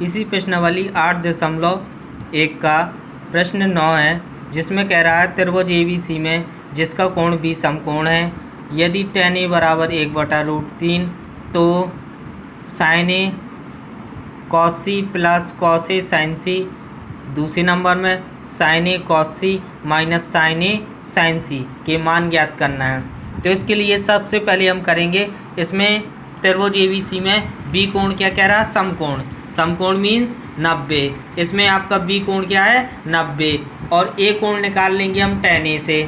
इसी प्रश्नावली 8.1 का प्रश्न 9 है, जिसमें कह रहा है त्रिभुज ABC में जिसका कोण B समकोण है, यदि tan A बराबर 1/√3 तो sin A cos C plus cos A sin C। दूसरे नंबर में sin A cos C minus sin A sin C के मान ज्ञात करना है। तो इसके लिए सबसे पहले हम करेंगे, इसमें त्रिभुज ABC में B कोण क्या कह रहा है, समकोण। समकोण मीन्स 90। इसमें आपका B कोण क्या है, 90, और A कोण निकाल लेंगे हम tan A से।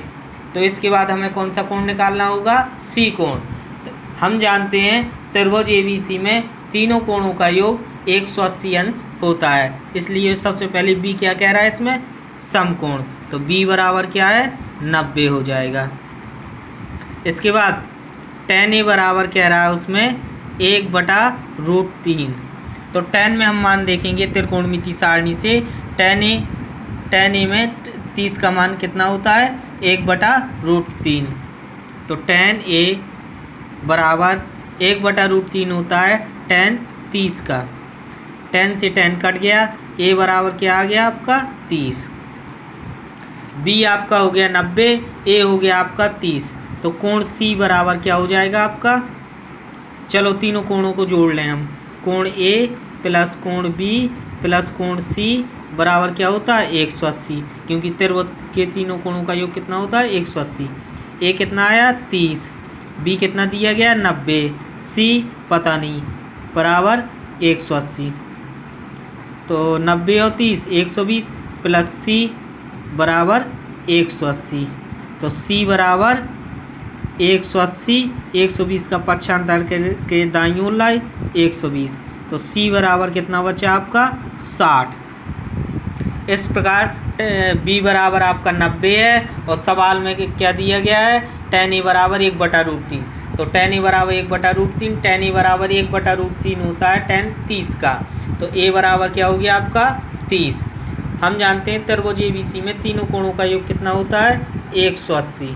तो इसके बाद हमें कौन सा कोण निकालना होगा, C कोण। तो हम जानते हैं त्रिभुज ABC में तीनों कोणों का योग 180 अंश होता है, इसलिए सबसे पहले B क्या कह रहा है इसमें, समकोण। तो B बराबर क्या है, 90 हो जाएगा। इसके बाद tan A बराबर कह रहा है उसमें 1/√3। तो tan में हम मान देखेंगे त्रिकोणमिति सारणी से, tan A में 30 का मान कितना होता है, 1/√3। तो tan A बराबर 1/√3 होता है tan 30 का। tan से tan कट गया, A बराबर क्या आ गया आपका 30। B आपका हो गया 90, A हो गया आपका 30। तो कोण C बराबर क्या हो जाएगा आपका, चलो तीनों कोणों को जोड़ लें हम। कोण A प्लस कोण B प्लस कोण C बराबर क्या होता है, 180, क्योंकि त्रिभुज के तीनों कोणों का योग कितना होता है, 180। A कितना आया 30, B कितना दिया गया 90, C पता नहीं, बराबर 180। तो 90 और 30 120 प्लस C बराबर 180। तो C बराबर 180, 120 का पक्षांतर के दाईं ओर लाए 120। तो C बराबर कितना बचा आपका 60। इस प्रकार B बराबर आपका 90 है, और सवाल में क्या दिया गया है, tan A बराबर 1/√3। तो tan A बराबर 1/√3, tan A बराबर 1/√3 होता है tan 30 का। तो A बराबर क्या हो गया आपका 30। हम जानते हैं त्रिभुज ABC में तीनों कोणों का योग कितना होता है, 180।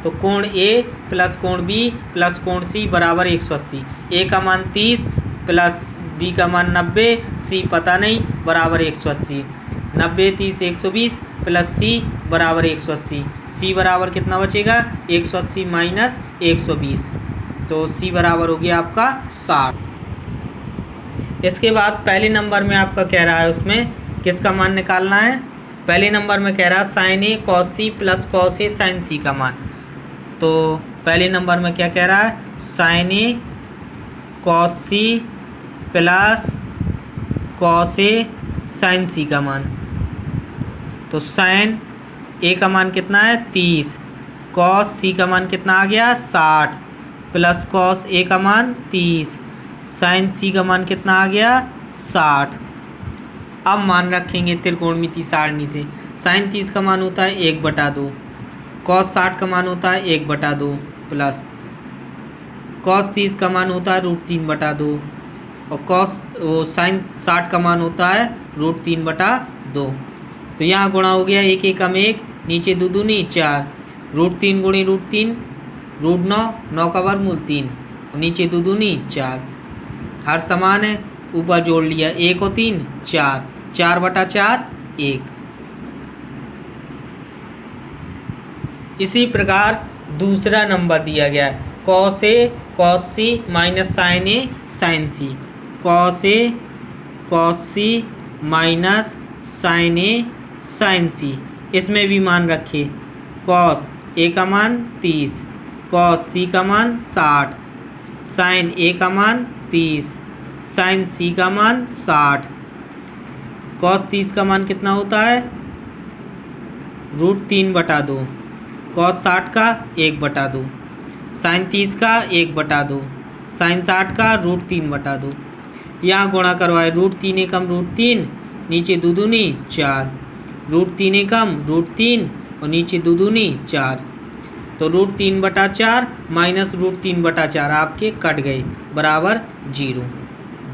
तो कोण A प्लस कोण B प्लस कोण C बराबर 180। A का मान 30 प्लस B का मान 90, C पता नहीं, बराबर 180। 90 30 120 प्लस C बराबर 180। C बराबर कितना बचेगा, 180 माइनस 120। तो C बराबर हो गया आपका 60। इसके बाद पहले नंबर में आपका कह रहा है उसमें किसका मान निकालना है। पहले नंबर में कह रहा है sin A cos C plus cos A sin C का मान। तो पहले नंबर में क्या कह रहा है, sin A cos C plus cos A sin C का मान। तो sin A का मान कितना है 30, cos C का मान कितना आ गया 60, प्लस cos A का मान 30, sin C का मान कितना आ गया 60। अब मान रखेंगे त्रिकोणमिति सारणी से। sin 30 का मान होता है 1/2, cos 60 का मान होता है 1/2, प्लस cos 30 का मान होता है √3/2, और sin 60 का मान होता है √3/2। तो यहाँ गुणा हो गया, 1 एकम 1, नीचे 2 दूनी 4, √3 गुणे √3 √9, 9 का वर्गमूल 3, और नीचे 2 दूनी 4। हर समान है, ऊपर जोड़ लिया 1 और 3 4, 4/4 1। इसी प्रकार दूसरा नंबर दिया गया है, cos A cos C minus sin A sin C। cos A cos C minus sin A sin C। इसमें भी मान रखे, cos A का मान 30, cos C का मान 60, sin A का मान 30, sin C का मान 60। cos 30 का मान कितना होता है, √3/2, cos 60 का 1/2, sin 30 का 1/2, sin 60 का √3/2। यहाँ गुणा करवाए, √3 एकम √3, नीचे 2 दूनी 4, √3 एकम √3, और नीचे 2 दूनी 4। तो √3/4 माइनस √3/4 आपके कट गए, बराबर 0।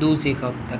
दूसरे का उत्तर।